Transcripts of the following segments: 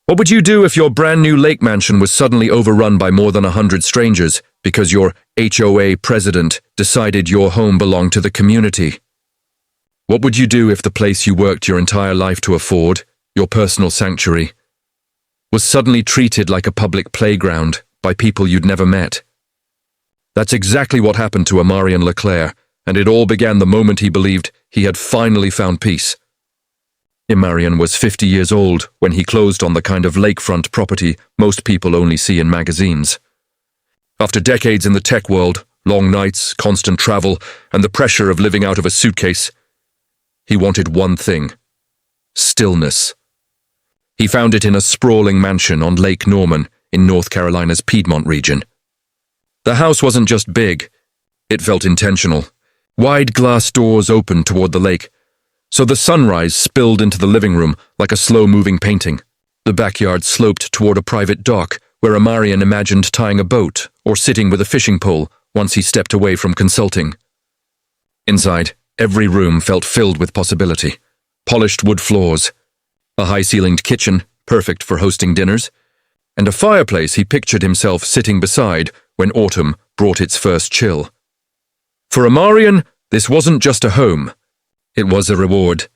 What would you do if your brand new lake mansion was suddenly overrun by more than 100 strangers because your HOA president decided your home belonged to the community? What would you do if the place you worked your entire life to afford, your personal sanctuary, was suddenly treated like a public playground by people you'd never met? That's exactly what happened to Amarian Leclerc, and it all began the moment he believed he had finally found peace. Amarian was 50 years old when he closed on the kind of lakefront property most people only see in magazines. After decades in the tech world, long nights, constant travel, and the pressure of living out of a suitcase, he wanted one thing: stillness. He found it in a sprawling mansion on Lake Norman in North Carolina's Piedmont region. The house wasn't just big, it felt intentional. Wide glass doors opened toward the lake, so the sunrise spilled into the living room like a slow-moving painting. The backyard sloped toward a private dock where Amarian imagined tying a boat or sitting with a fishing pole once he stepped away from consulting. Inside, every room felt filled with possibility. Polished wood floors, a high-ceilinged kitchen, perfect for hosting dinners, and a fireplace he pictured himself sitting beside when autumn brought its first chill. For Amarian, this wasn't just a home. It was a reward.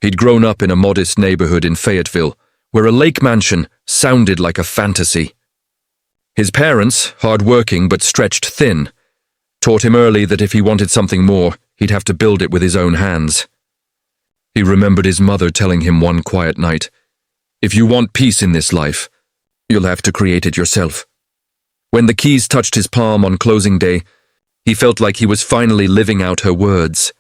He'd grown up in a modest neighborhood in Fayetteville, where a lake mansion sounded like a fantasy. His parents, hard-working but stretched thin, taught him early that if he wanted something more, he'd have to build it with his own hands. He remembered his mother telling him one quiet night, "If you want peace in this life, you'll have to create it yourself." When the keys touched his palm on closing day, he felt like he was finally living out her words.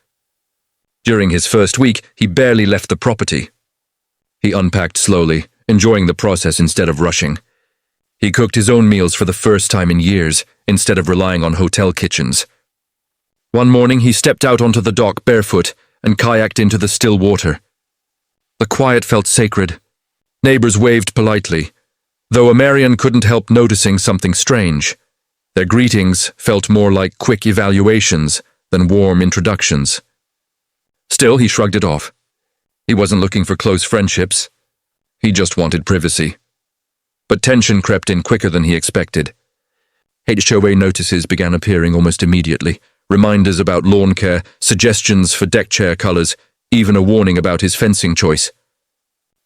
During his first week, he barely left the property. He unpacked slowly, enjoying the process instead of rushing. He cooked his own meals for the first time in years, instead of relying on hotel kitchens. One morning, he stepped out onto the dock barefoot and kayaked into the still water. The quiet felt sacred. Neighbors waved politely, though Amarian couldn't help noticing something strange. Their greetings felt more like quick evaluations than warm introductions. Still, he shrugged it off. He wasn't looking for close friendships. He just wanted privacy. But tension crept in quicker than he expected. HOA notices began appearing almost immediately. Reminders about lawn care, suggestions for deck chair colors, even a warning about his fencing choice.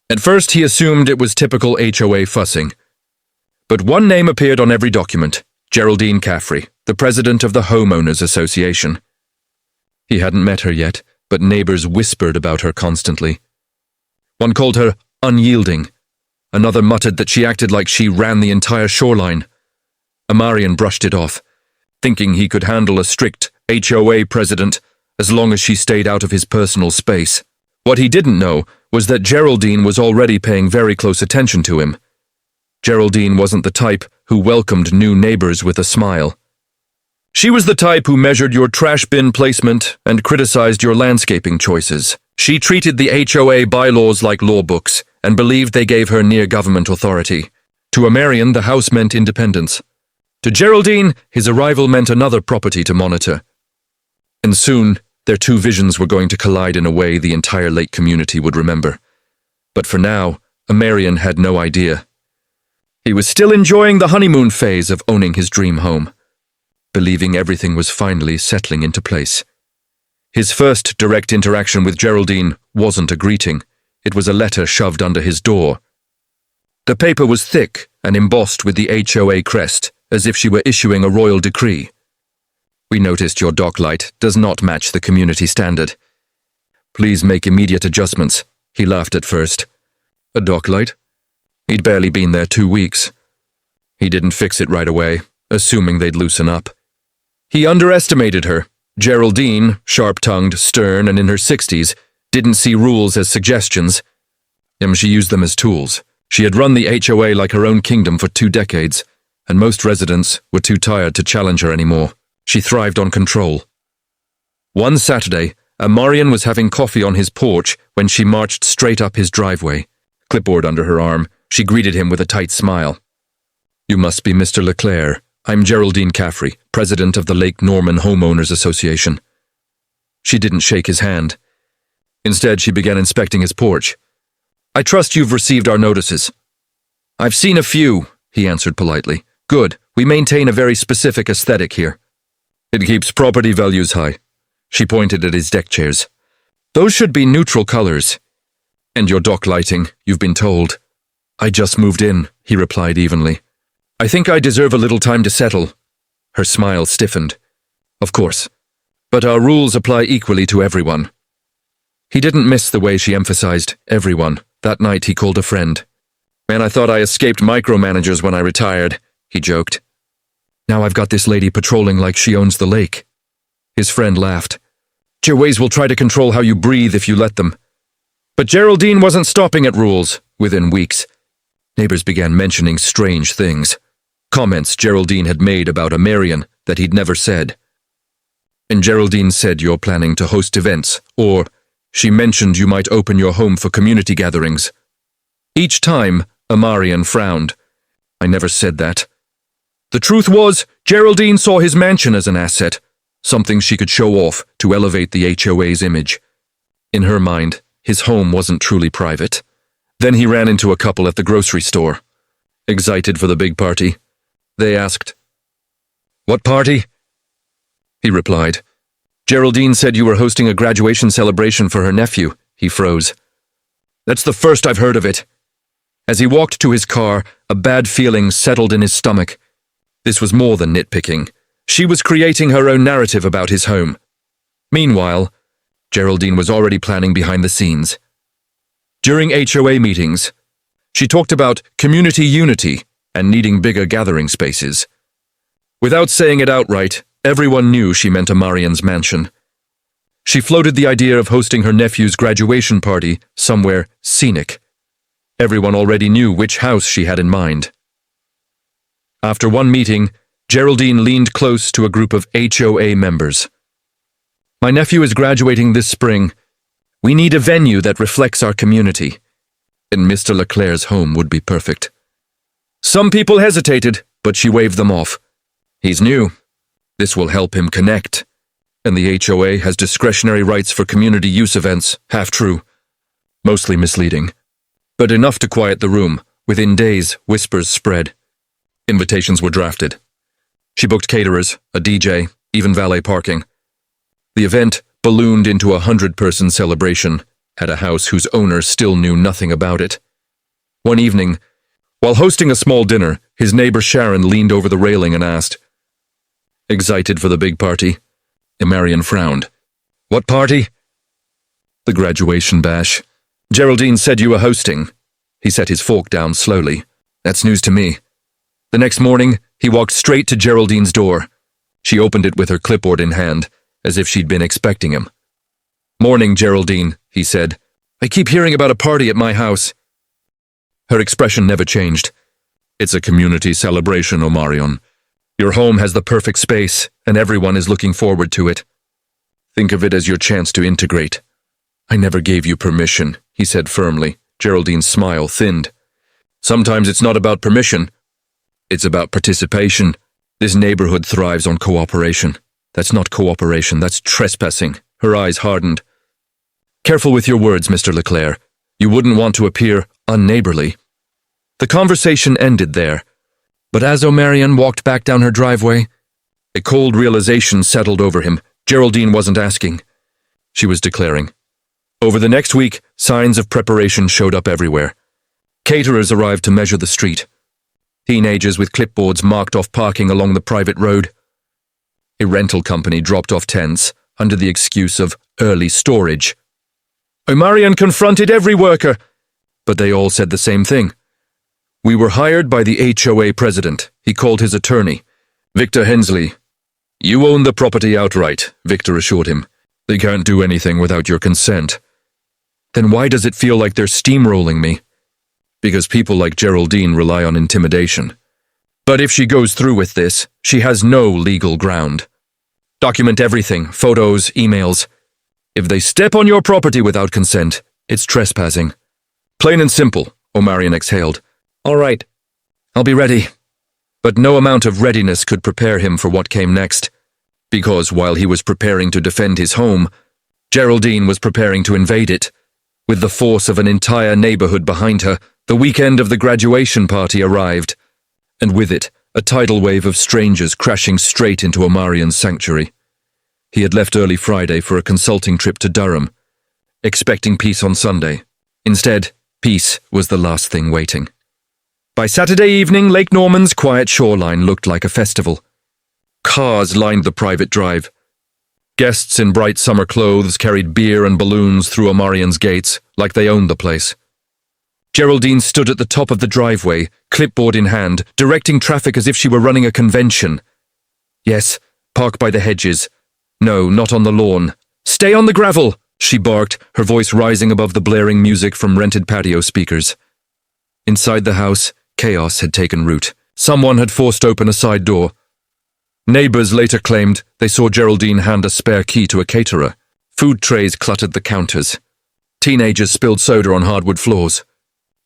At first, he assumed it was typical HOA fussing. But one name appeared on every document: Geraldine Caffrey, the president of the Homeowners Association. He hadn't met her yet, but neighbors whispered about her constantly. One called her unyielding. Another muttered that she acted like she ran the entire shoreline. Amarian brushed it off, thinking he could handle a strict HOA president as long as she stayed out of his personal space. What he didn't know was that Geraldine was already paying very close attention to him. Geraldine wasn't the type who welcomed new neighbors with a smile. She was the type who measured your trash bin placement and criticized your landscaping choices. She treated the HOA bylaws like law books and believed they gave her near government authority. To Amarian, the house meant independence. To Geraldine, his arrival meant another property to monitor. And soon, their two visions were going to collide in a way the entire lake community would remember. But for now, Amarian had no idea. He was still enjoying the honeymoon phase of owning his dream home, believing everything was finally settling into place. His first direct interaction with Geraldine wasn't a greeting. It was a letter shoved under his door. The paper was thick and embossed with the HOA crest, as if she were issuing a royal decree. "We noticed your dock light does not match the community standard. Please make immediate adjustments." He laughed at first. A dock light? He'd barely been there 2 weeks. He didn't fix it right away, assuming they'd loosen up. He underestimated her. Geraldine, sharp-tongued, stern, and in her 60s, didn't see rules as suggestions. She used them as tools. She had run the HOA like her own kingdom for 2 decades, and most residents were too tired to challenge her anymore. She thrived on control. One Saturday, Amarian was having coffee on his porch when she marched straight up his driveway. Clipboard under her arm, she greeted him with a tight smile. "You must be Mr. Leclerc. I'm Geraldine Caffrey, president of the Lake Norman Homeowners Association." She didn't shake his hand. Instead, she began inspecting his porch. "I trust you've received our notices." I've seen a few, he answered politely. Good, we maintain a very specific aesthetic here. It keeps property values high. She pointed at his deck chairs. Those should be neutral colors. And your dock lighting, you've been told. I just moved in, he replied evenly. I think I deserve a little time to settle. Her smile stiffened. Of course. But our rules apply equally to everyone. He didn't miss the way she emphasized everyone. That night he called a friend. Man, I thought I escaped micromanagers when I retired, he joked. Now I've got this lady patrolling like she owns the lake. His friend laughed. HOAs will try to control how you breathe if you let them. But Geraldine wasn't stopping at rules. Within weeks, neighbors began mentioning strange things. Comments Geraldine had made about a Marion that he'd never said. And Geraldine said you're planning to host events, or she mentioned you might open your home for community gatherings. Each time, Marion frowned. I never said that. The truth was, Geraldine saw his mansion as an asset, something she could show off to elevate the HOA's image. In her mind, his home wasn't truly private. Then he ran into a couple at the grocery store. Excited for the big party, they asked. What party? He replied. Geraldine said you were hosting a graduation celebration for her nephew. He froze. That's the first I've heard of it. As he walked to his car, a bad feeling settled in his stomach. This was more than nitpicking. She was creating her own narrative about his home. Meanwhile, Geraldine was already planning behind the scenes. During HOA meetings, she talked about community unity and needing bigger gathering spaces. Without saying it outright, everyone knew she meant a Marion's mansion. She floated the idea of hosting her nephew's graduation party somewhere scenic. Everyone already knew which house she had in mind. After one meeting, Geraldine leaned close to a group of HOA members. My nephew is graduating this spring. We need a venue that reflects our community, and Mr. Leclerc's home would be perfect. Some people hesitated, but she waved them off. He's new. This will help him connect. And the HOA has discretionary rights for community use events, half true. Mostly misleading. But enough to quiet the room. Within days, whispers spread. Invitations were drafted. She booked caterers, a DJ, even valet parking. The event ballooned into a 100-person celebration at a house whose owner still knew nothing about it. One evening, while hosting a small dinner, his neighbor Sharon leaned over the railing and asked, Excited for the big party? Marion frowned. What party? The graduation bash. Geraldine said you were hosting. He set his fork down slowly. That's news to me. The next morning, he walked straight to Geraldine's door. She opened it with her clipboard in hand, as if she'd been expecting him. Morning, Geraldine, he said. I keep hearing about a party at my house. Her expression never changed. It's a community celebration, Omarion. Your home has the perfect space, and everyone is looking forward to it. Think of it as your chance to integrate. I never gave you permission, he said firmly. Geraldine's smile thinned. Sometimes it's not about permission. It's about participation. This neighborhood thrives on cooperation. That's not cooperation, that's trespassing. Her eyes hardened. Careful with your words, Mr. Leclerc. You wouldn't want to appear unneighborly. The conversation ended there, but as Omarion walked back down her driveway, a cold realization settled over him. Geraldine wasn't asking. She was declaring. Over the next week, signs of preparation showed up everywhere. Caterers arrived to measure the street. Teenagers with clipboards marked off parking along the private road. A rental company dropped off tents under the excuse of early storage. Omarion confronted every worker, but they all said the same thing. We were hired by the HOA president. He called his attorney, Victor Hensley. You own the property outright, Victor assured him. They can't do anything without your consent. Then why does it feel like they're steamrolling me? Because people like Geraldine rely on intimidation. But if she goes through with this, she has no legal ground. Document everything, photos, emails. If they step on your property without consent, it's trespassing. Plain and simple, Omarion exhaled. All right, I'll be ready. But no amount of readiness could prepare him for what came next. Because while he was preparing to defend his home, Geraldine was preparing to invade it. With the force of an entire neighborhood behind her, The weekend of the graduation party arrived, and with it, a tidal wave of strangers crashing straight into Omarian's sanctuary. He had left early Friday for a consulting trip to Durham, expecting peace on Sunday. Instead, peace was the last thing waiting. By Saturday evening, Lake Norman's quiet shoreline looked like a festival. Cars lined the private drive. Guests in bright summer clothes carried beer and balloons through Omarian's gates like they owned the place. Geraldine stood at the top of the driveway, clipboard in hand, directing traffic as if she were running a convention. Yes, park by the hedges. No, not on the lawn. Stay on the gravel, she barked, her voice rising above the blaring music from rented patio speakers. Inside the house, chaos had taken root. Someone had forced open a side door. Neighbors later claimed they saw Geraldine hand a spare key to a caterer. Food trays cluttered the counters. Teenagers spilled soda on hardwood floors.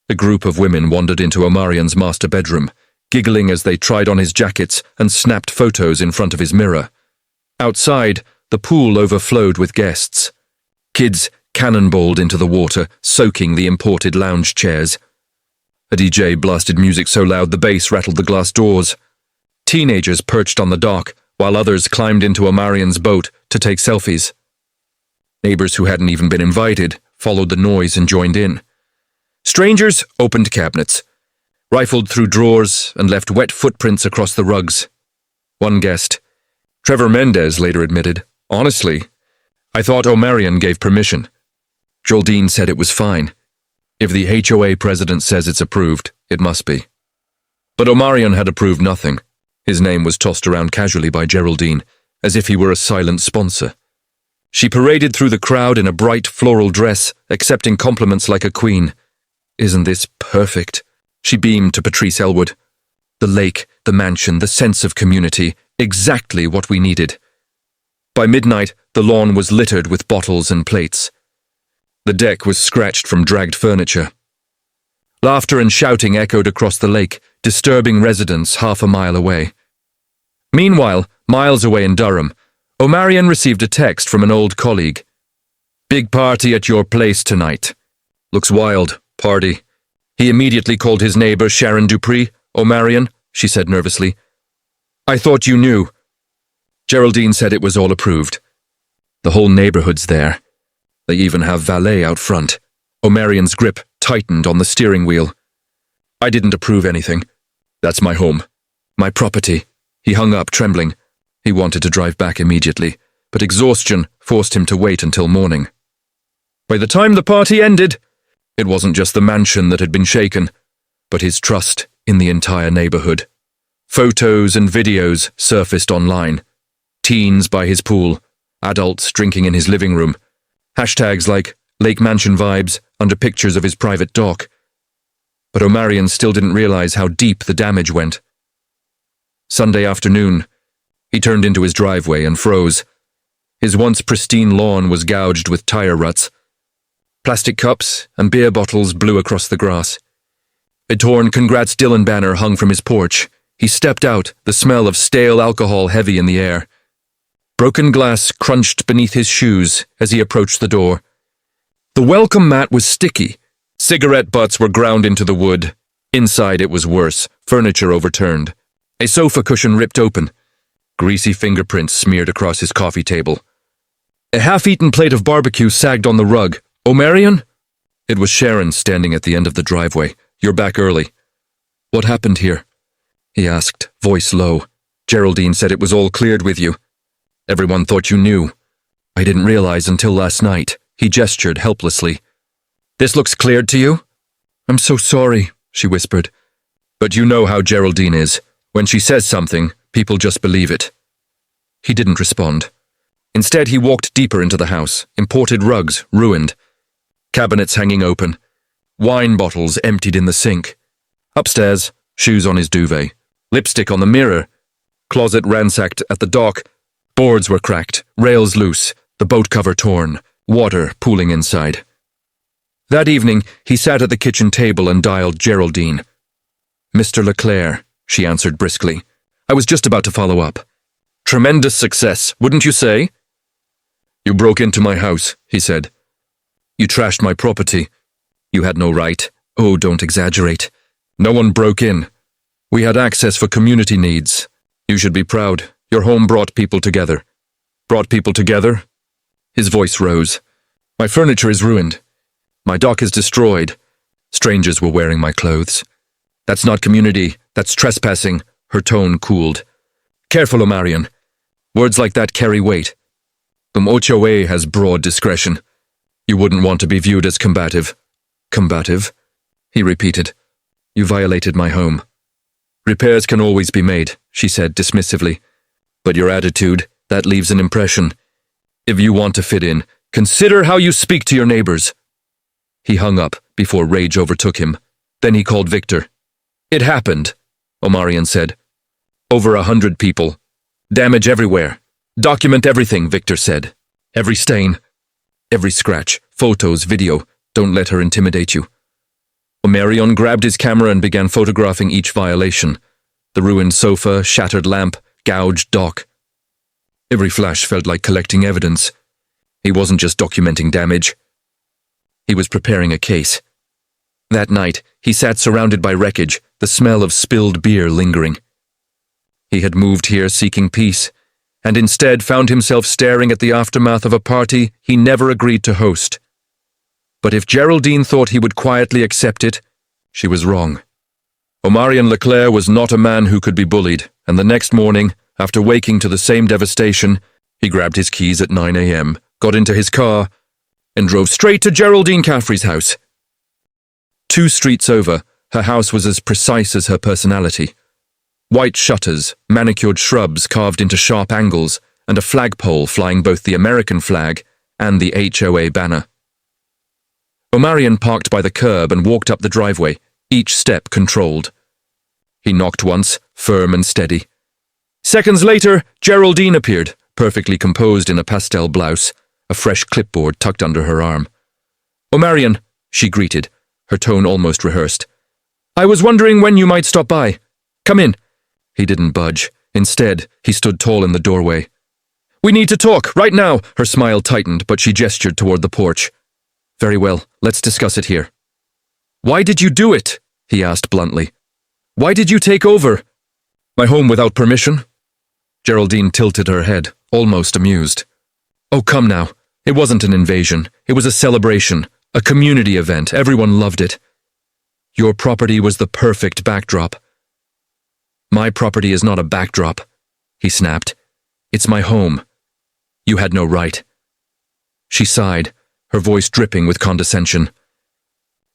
A group of women wandered into Omarian's master bedroom, giggling as they tried on his jackets and snapped photos in front of his mirror. Outside, the pool overflowed with guests. Kids cannonballed into the water, soaking the imported lounge chairs. A DJ blasted music so loud the bass rattled the glass doors. Teenagers perched on the dock, while others climbed into Omarian's boat to take selfies. Neighbors who hadn't even been invited followed the noise and joined in. Strangers opened cabinets, rifled through drawers, and left wet footprints across the rugs. One guest, Trevor Mendez, later admitted, "Honestly, I thought Omarian gave permission." Geraldine said it was fine. If the HOA president says it's approved, it must be. But Omarian had approved nothing. His name was tossed around casually by Geraldine, as if he were a silent sponsor. She paraded through the crowd in a bright floral dress, accepting compliments like a queen. "Isn't this perfect?" She beamed to Patrice Elwood. The lake, the mansion, the sense of community, exactly what we needed. By midnight, the lawn was littered with bottles and plates. The deck was scratched from dragged furniture. Laughter and shouting echoed across the lake, disturbing residents half a mile away. Meanwhile, miles away in Durham, Omarian received a text from an old colleague. "Big party at your place tonight. Looks wild, party." He immediately called his neighbor Sharon Dupree. "Omarian," she said nervously. "I thought you knew." Geraldine said it was all approved. "The whole neighborhood's there. They even have valet out front." Omarian's grip tightened on the steering wheel. "I didn't approve anything. That's my home. My property." He hung up, trembling. He wanted to drive back immediately, but exhaustion forced him to wait until morning. By the time the party ended, it wasn't just the mansion that had been shaken, but his trust in the entire neighborhood. Photos and videos surfaced online. Teens by his pool, adults drinking in his living room, hashtags like Lake Mansion vibes under pictures of his private dock. But Omarian still didn't realize how deep the damage went. Sunday afternoon, he turned into his driveway and froze. His once pristine lawn was gouged with tire ruts. Plastic cups and beer bottles blew across the grass. A torn Congrats Dylan banner hung from his porch. He stepped out, the smell of stale alcohol heavy in the air. Broken glass crunched beneath his shoes as he approached the door. The welcome mat was sticky. Cigarette butts were ground into the wood. Inside it was worse, furniture overturned. A sofa cushion ripped open. Greasy fingerprints smeared across his coffee table. A half-eaten plate of barbecue sagged on the rug. "Omarian?" It was Sharon standing at the end of the driveway. "You're back early." "What happened here?" he asked, voice low. "Geraldine said it was all cleared with you. Everyone thought you knew. I didn't realize until last night." He gestured helplessly. "This looks cleared to you?" "I'm so sorry," she whispered. "But you know how Geraldine is. When she says something, people just believe it." He didn't respond. Instead, he walked deeper into the house, imported rugs ruined, cabinets hanging open, wine bottles emptied in the sink. Upstairs, shoes on his duvet, lipstick on the mirror, closet ransacked at the dock. Boards were cracked, rails loose, the boat cover torn, water pooling inside. That evening, he sat at the kitchen table and dialed Geraldine. "Mr. Leclerc," she answered briskly. "I was just about to follow up." "Tremendous success, wouldn't you say?" "You broke into my house," he said. "You trashed my property." "You had no right," Oh, don't exaggerate. No one broke in. We had access for community needs. You should be proud. Your home brought people together. Brought people together? His voice rose. My furniture is ruined. My dock is destroyed. Strangers were wearing my clothes. That's not community. That's trespassing. Her tone cooled. Careful, Omarion. Words like that carry weight. HOA has broad discretion. You wouldn't want to be viewed as combative. Combative? He repeated. You violated my home. Repairs can always be made, she said dismissively. But your attitude, that leaves an impression. If you want to fit in, consider how you speak to your neighbors. He hung up before rage overtook him. Then he called Victor. It happened, Omarion said. Over 100 people. Damage everywhere. Document everything, Victor said. Every stain. Every scratch. Photos, video. Don't let her intimidate you. Omarion grabbed his camera and began photographing each violation. The ruined sofa, shattered lamp, gouged dock. Every flash felt like collecting evidence. He wasn't just documenting damage. He was preparing a case. That night, he sat surrounded by wreckage, the smell of spilled beer lingering. He had moved here seeking peace, and instead found himself staring at the aftermath of a party he never agreed to host. But if Geraldine thought he would quietly accept it, she was wrong. Omarion Leclerc was not a man who could be bullied, and the next morning, after waking to the same devastation, he grabbed his keys at 9 a.m., got into his car, and drove straight to Geraldine Caffrey's house. 2 streets over, her house was as precise as her personality. White shutters, manicured shrubs carved into sharp angles, and a flagpole flying both the American flag and the HOA banner. Omarion parked by the curb and walked up the driveway, each step controlled. He knocked once, firm and steady. Seconds later, Geraldine appeared, perfectly composed in a pastel blouse, a fresh clipboard tucked under her arm. Omarion, she greeted, her tone almost rehearsed. I was wondering when you might stop by. Come in. He didn't budge. Instead, he stood tall in the doorway. We need to talk, right now. Her smile tightened, but she gestured toward the porch. Very well, let's discuss it here. Why did you do it? He asked bluntly. Why did you take over? My home without permission? Geraldine tilted her head, almost amused. Oh, come now. It wasn't an invasion. It was a celebration, a community event. Everyone loved it. Your property was the perfect backdrop. My property is not a backdrop, he snapped. It's my home. You had no right. She sighed, her voice dripping with condescension.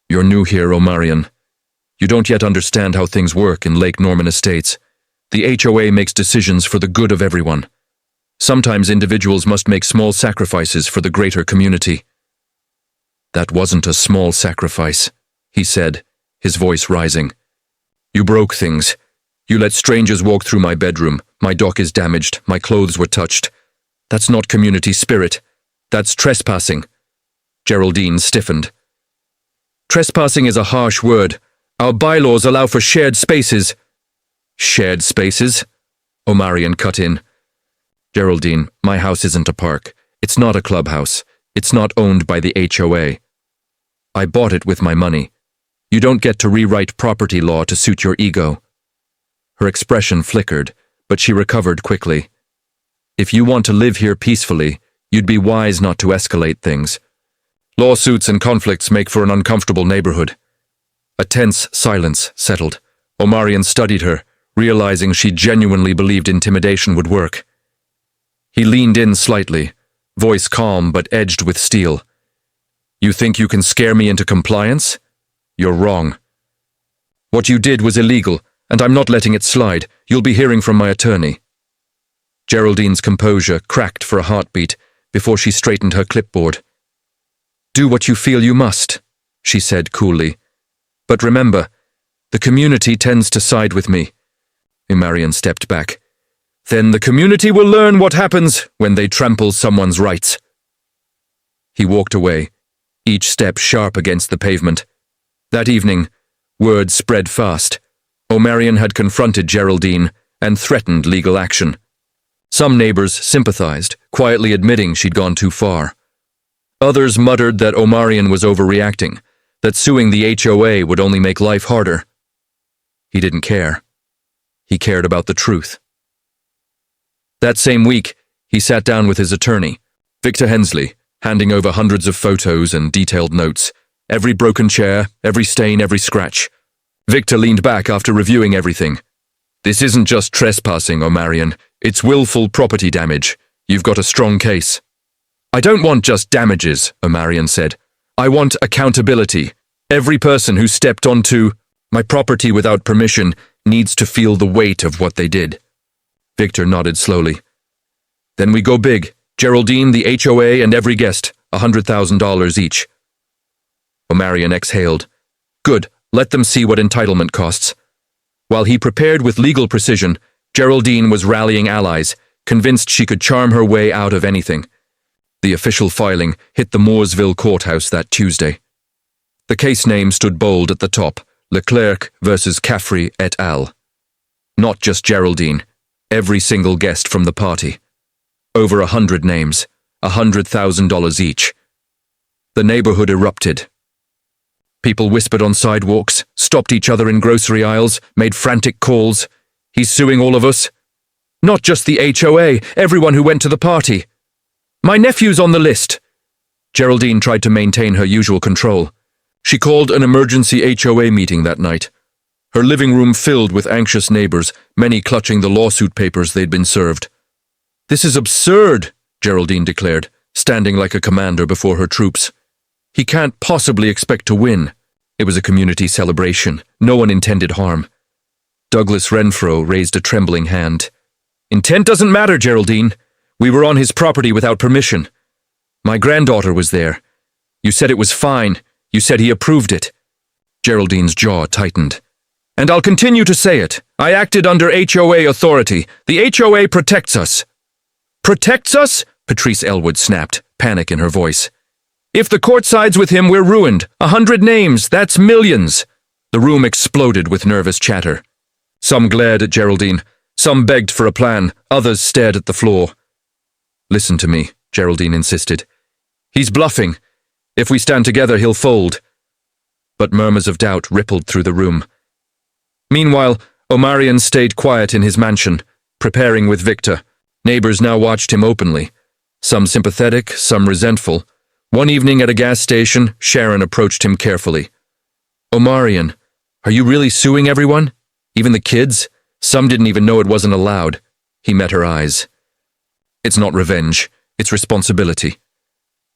You're new here, Omarion. You don't yet understand how things work in Lake Norman Estates. The HOA makes decisions for the good of everyone. Sometimes individuals must make small sacrifices for the greater community. That wasn't a small sacrifice, he said, his voice rising. You broke things. You let strangers walk through my bedroom. My dock is damaged. My clothes were touched. That's not community spirit. That's trespassing. Geraldine stiffened. Trespassing is a harsh word. Our bylaws allow for shared spaces. Shared spaces? Omarion cut in. Geraldine, my house isn't a park. It's not a clubhouse. It's not owned by the HOA. I bought it with my money. You don't get to rewrite property law to suit your ego. Her expression flickered, but she recovered quickly. If you want to live here peacefully, you'd be wise not to escalate things. Lawsuits and conflicts make for an uncomfortable neighborhood. A tense silence settled. Omarion studied her, realizing she genuinely believed intimidation would work. He leaned in slightly, voice calm but edged with steel. You think you can scare me into compliance? You're wrong. What you did was illegal, and I'm not letting it slide. You'll be hearing from my attorney. Geraldine's composure cracked for a heartbeat before she straightened her clipboard. Do what you feel you must, she said coolly. But remember, the community tends to side with me. Omarion stepped back. Then the community will learn what happens when they trample someone's rights. He walked away, each step sharp against the pavement. That evening, word spread fast. Omarion had confronted Geraldine and threatened legal action. Some neighbors sympathized, quietly admitting she'd gone too far. Others muttered that Omarion was overreacting, that suing the HOA would only make life harder. He didn't care. He cared about the truth. That same week, he sat down with his attorney, Victor Hensley, handing over hundreds of photos and detailed notes, every broken chair, every stain, every scratch. Victor leaned back after reviewing everything. This isn't just trespassing, O'Marion. It's willful property damage. You've got a strong case. I don't want just damages, O'Marion said. I want accountability. Every person who stepped onto my property without permission needs to feel the weight of what they did. Victor nodded slowly. Then we go big. Geraldine, the HOA, and every guest, $100,000 each. O'Marion exhaled. Good, let them see what entitlement costs. While he prepared with legal precision, Geraldine was rallying allies, convinced she could charm her way out of anything. The official filing hit the Mooresville courthouse that Tuesday. The case name stood bold at the top, Leclerc versus Caffrey et al. Not just Geraldine, every single guest from the party. Over 100 names, $100,000 each. The neighborhood erupted. People whispered on sidewalks, stopped each other in grocery aisles, made frantic calls. He's suing all of us. Not just the HOA, everyone who went to the party. My nephew's on the list. Geraldine tried to maintain her usual control. She called an emergency HOA meeting that night. Her living room filled with anxious neighbors, many clutching the lawsuit papers they'd been served. This is absurd, Geraldine declared, standing like a commander before her troops. He can't possibly expect to win. It was a community celebration. No one intended harm. Douglas Renfro raised a trembling hand. Intent doesn't matter, Geraldine. We were on his property without permission. My granddaughter was there. You said it was fine. You said he approved it. Geraldine's jaw tightened. And I'll continue to say it. I acted under HOA authority. The HOA protects us. Protects us? Patrice Elwood snapped, panic in her voice. If the court sides with him, we're ruined. 100 names, that's millions. The room exploded with nervous chatter. Some glared at Geraldine. Some begged for a plan. Others stared at the floor. Listen to me, Geraldine insisted. He's bluffing. If we stand together, he'll fold. But murmurs of doubt rippled through the room. Meanwhile, O'Marion stayed quiet in his mansion, preparing with Victor. Neighbors now watched him openly. Some sympathetic, some resentful. One evening at a gas station, Sharon approached him carefully. O'Marion, are you really suing everyone? Even the kids? Some didn't even know it wasn't allowed. He met her eyes. It's not revenge. It's responsibility.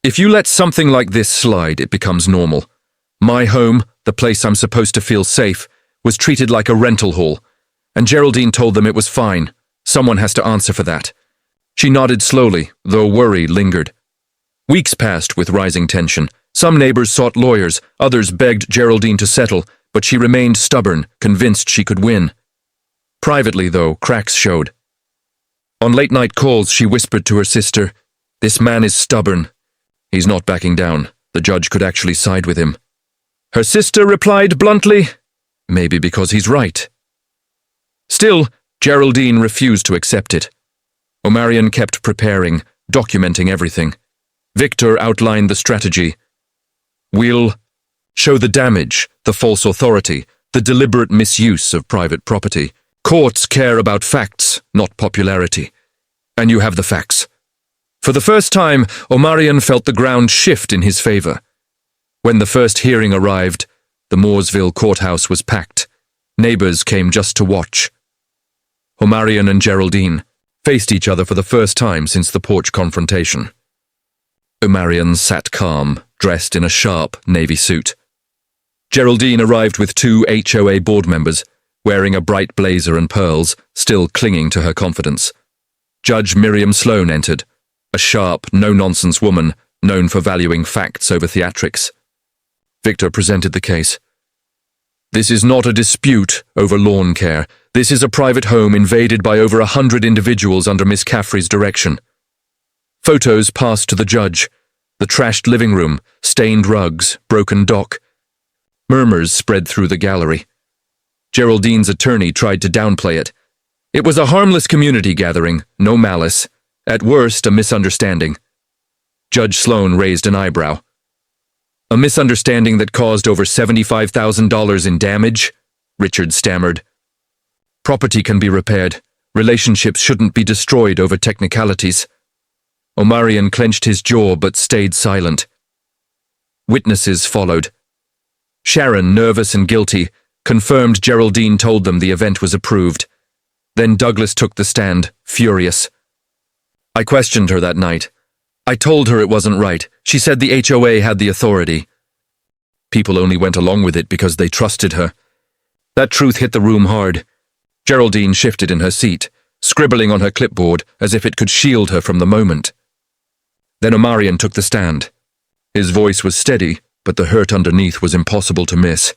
If you let something like this slide, it becomes normal. My home, the place I'm supposed to feel safe, was treated like a rental hall. And Geraldine told them it was fine. Someone has to answer for that. She nodded slowly, though worry lingered. Weeks passed with rising tension. Some neighbors sought lawyers, others begged Geraldine to settle, but she remained stubborn, convinced she could win. Privately, though, cracks showed. On late-night calls, she whispered to her sister, "This man is stubborn. He's not backing down. The judge could actually side with him." Her sister replied bluntly, "Maybe because he's right." Still, Geraldine refused to accept it. O'Marion kept preparing, documenting everything. Victor outlined the strategy. We'll show the damage, the false authority, the deliberate misuse of private property. Courts care about facts, not popularity. And you have the facts. For the first time, O'Marion felt the ground shift in his favor. When the first hearing arrived, the Mooresville courthouse was packed. Neighbors came just to watch. O'Marion and Geraldine faced each other for the first time since the porch confrontation. O'Marion sat calm, dressed in a sharp navy suit. Geraldine arrived with 2 HOA board members, wearing a bright blazer and pearls, still clinging to her confidence. Judge Miriam Sloan entered, a sharp, no-nonsense woman known for valuing facts over theatrics. Victor presented the case. This is not a dispute over lawn care. This is a private home invaded by over 100 individuals under Miss Caffrey's direction. Photos passed to the judge. The trashed living room, stained rugs, broken dock. Murmurs spread through the gallery. Geraldine's attorney tried to downplay it. It was a harmless community gathering, no malice. At worst, a misunderstanding. Judge Sloan raised an eyebrow. A misunderstanding that caused over $75,000 in damage, Richard stammered. Property can be repaired. Relationships shouldn't be destroyed over technicalities. Omarion clenched his jaw but stayed silent. Witnesses followed. Sharon, nervous and guilty, confirmed Geraldine told them the event was approved. Then Douglas took the stand, furious. I questioned her that night. I told her it wasn't right. She said the HOA had the authority. People only went along with it because they trusted her. That truth hit the room hard. Geraldine shifted in her seat, scribbling on her clipboard as if it could shield her from the moment. Then Omarion took the stand. His voice was steady, but the hurt underneath was impossible to miss.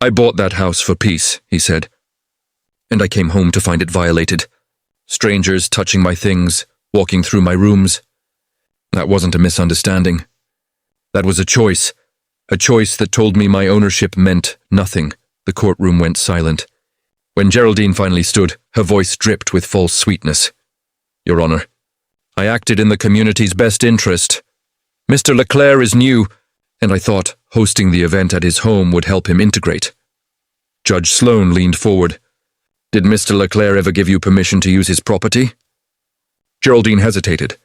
I bought that house for peace, he said. And I came home to find it violated. Strangers touching my things, walking through my rooms. That wasn't a misunderstanding. That was a choice that told me my ownership meant nothing. The courtroom went silent. When Geraldine finally stood, her voice dripped with false sweetness. Your Honor, I acted in the community's best interest. Mr. Leclerc is new, and I thought hosting the event at his home would help him integrate. Judge Sloan leaned forward. Did Mr. Leclerc ever give you permission to use his property? Geraldine hesitated.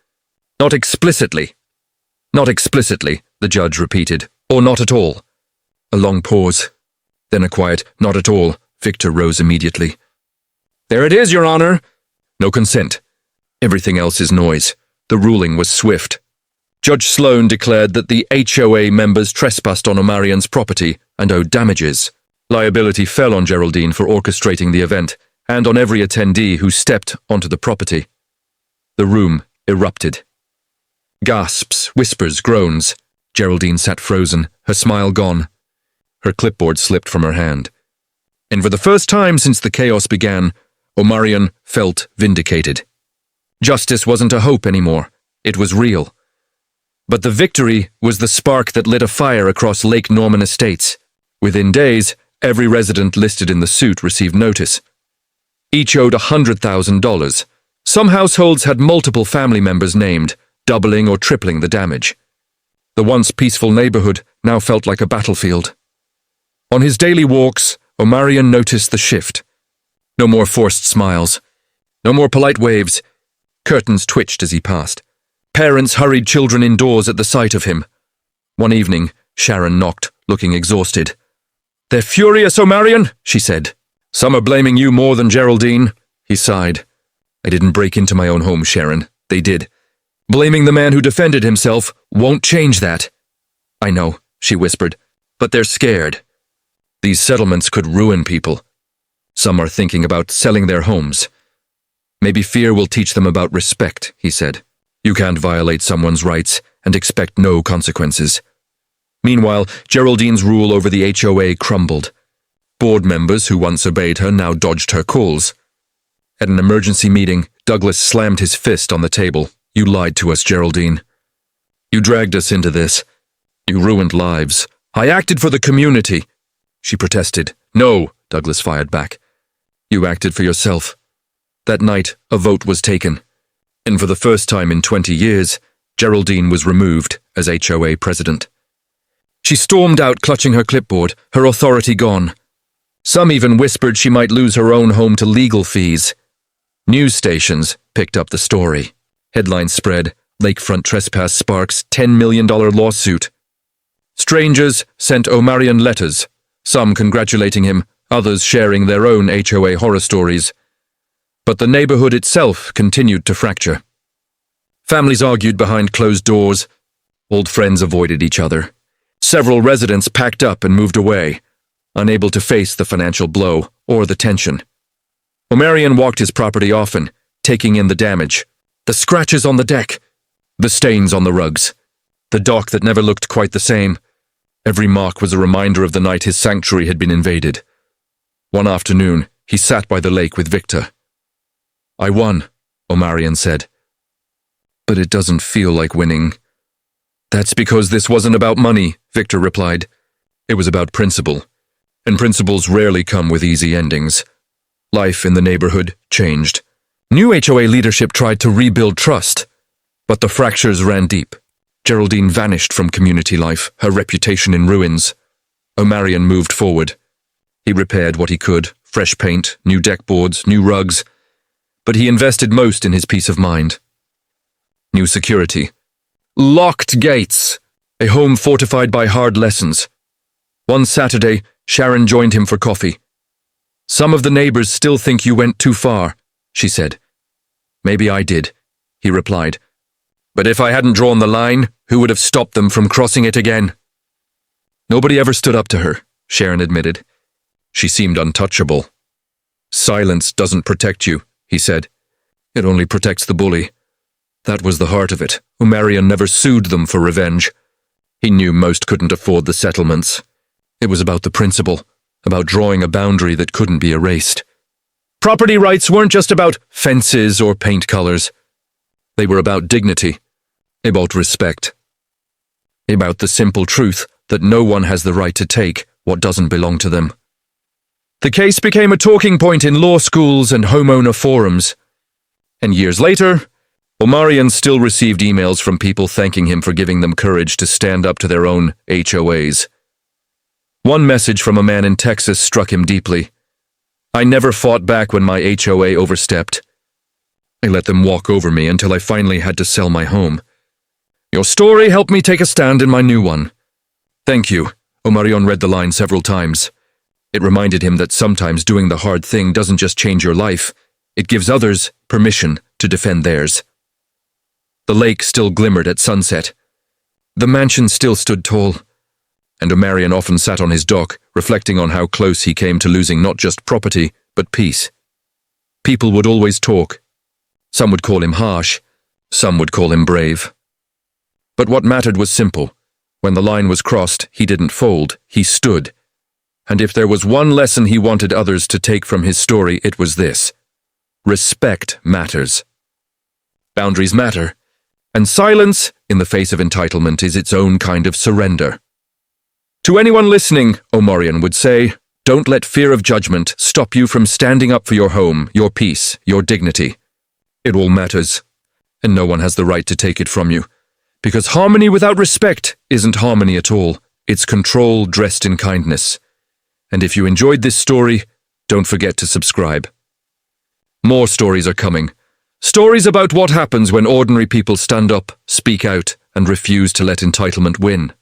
Not explicitly. Not explicitly, the judge repeated. Or not at all. A long pause. Then a quiet, not at all. Victor rose immediately. There it is, Your Honor. No consent. Everything else is noise. The ruling was swift. Judge Sloan declared that the HOA members trespassed on Omarion's property and owed damages. Liability fell on Geraldine for orchestrating the event and on every attendee who stepped onto the property. The room erupted. Gasps, whispers, groans. Geraldine sat frozen, her smile gone. Her clipboard slipped from her hand. And for the first time since the chaos began, Omarion felt vindicated. Justice wasn't a hope anymore. It was real. But the victory was the spark that lit a fire across Lake Norman Estates. Within days, every resident listed in the suit received notice. Each owed $100,000. Some households had multiple family members named, doubling or tripling the damage. The once peaceful neighborhood now felt like a battlefield. On his daily walks, Omarion noticed the shift. No more forced smiles. No more polite waves. Curtains twitched as he passed. Parents hurried children indoors at the sight of him. One evening, Sharon knocked, looking exhausted. They're furious, Omarion, she said. Some are blaming you more than Geraldine, he sighed. I didn't break into my own home, Sharon. They did. Blaming the man who defended himself won't change that. I know, she whispered, but they're scared. These settlements could ruin people. Some are thinking about selling their homes. Maybe fear will teach them about respect, he said. You can't violate someone's rights and expect no consequences. Meanwhile, Geraldine's rule over the HOA crumbled. Board members who once obeyed her now dodged her calls. At an emergency meeting, Douglas slammed his fist on the table. You lied to us, Geraldine. You dragged us into this. You ruined lives. I acted for the community, she protested. No, Douglas fired back. You acted for yourself. That night, a vote was taken. And for the first time in 20 years, Geraldine was removed as HOA president. She stormed out, clutching her clipboard, her authority gone. Some even whispered she might lose her own home to legal fees. News stations picked up the story. Headlines spread, Lakefront trespass sparks $10 million lawsuit. Strangers sent Omarion letters, some congratulating him, others sharing their own HOA horror stories. But the neighborhood itself continued to fracture. Families argued behind closed doors. Old friends avoided each other. Several residents packed up and moved away, unable to face the financial blow or the tension. Omarion walked his property often, taking in the damage. The scratches on the deck, the stains on the rugs, the dock that never looked quite the same. Every mark was a reminder of the night his sanctuary had been invaded. One afternoon, he sat by the lake with Victor. I won, Omarion said. But it doesn't feel like winning. That's because this wasn't about money, Victor replied. It was about principle, and principles rarely come with easy endings. Life in the neighborhood changed. New HOA leadership tried to rebuild trust, but the fractures ran deep. Geraldine vanished from community life, her reputation in ruins. O'Marion moved forward. He repaired what he could, fresh paint, new deck boards, new rugs, but he invested most in his peace of mind. New security. Locked gates. A home fortified by hard lessons. One Saturday, Sharon joined him for coffee. "Some of the neighbors still think you went too far," she said. "Maybe I did," he replied. "But if I hadn't drawn the line, who would have stopped them from crossing it again?" Nobody ever stood up to her, Sharon admitted. She seemed untouchable. "Silence doesn't protect you," he said. "It only protects the bully." That was the heart of it. O'Marion never sued them for revenge. He knew most couldn't afford the settlements. It was about the principle, about drawing a boundary that couldn't be erased. Property rights weren't just about fences or paint colors. They were about dignity, about respect, about the simple truth that no one has the right to take what doesn't belong to them. The case became a talking point in law schools and homeowner forums. And years later, O'Marion still received emails from people thanking him for giving them courage to stand up to their own HOAs. One message from a man in Texas struck him deeply. "I never fought back when my HOA overstepped. I let them walk over me until I finally had to sell my home. Your story helped me take a stand in my new one." "Thank you." O'Marion read the line several times. It reminded him that sometimes doing the hard thing doesn't just change your life, it gives others permission to defend theirs. The lake still glimmered at sunset. The mansion still stood tall, and O'Marion often sat on his dock, reflecting on how close he came to losing not just property, but peace. People would always talk. Some would call him harsh, some would call him brave. But what mattered was simple. When the line was crossed, he didn't fold, he stood. And if there was one lesson he wanted others to take from his story, it was this: respect matters. Boundaries matter, and silence, in the face of entitlement, is its own kind of surrender. To anyone listening, O'Marion would say, don't let fear of judgment stop you from standing up for your home, your peace, your dignity. It all matters, and no one has the right to take it from you. Because harmony without respect isn't harmony at all. It's control dressed in kindness. And if you enjoyed this story, don't forget to subscribe. More stories are coming. Stories about what happens when ordinary people stand up, speak out, and refuse to let entitlement win.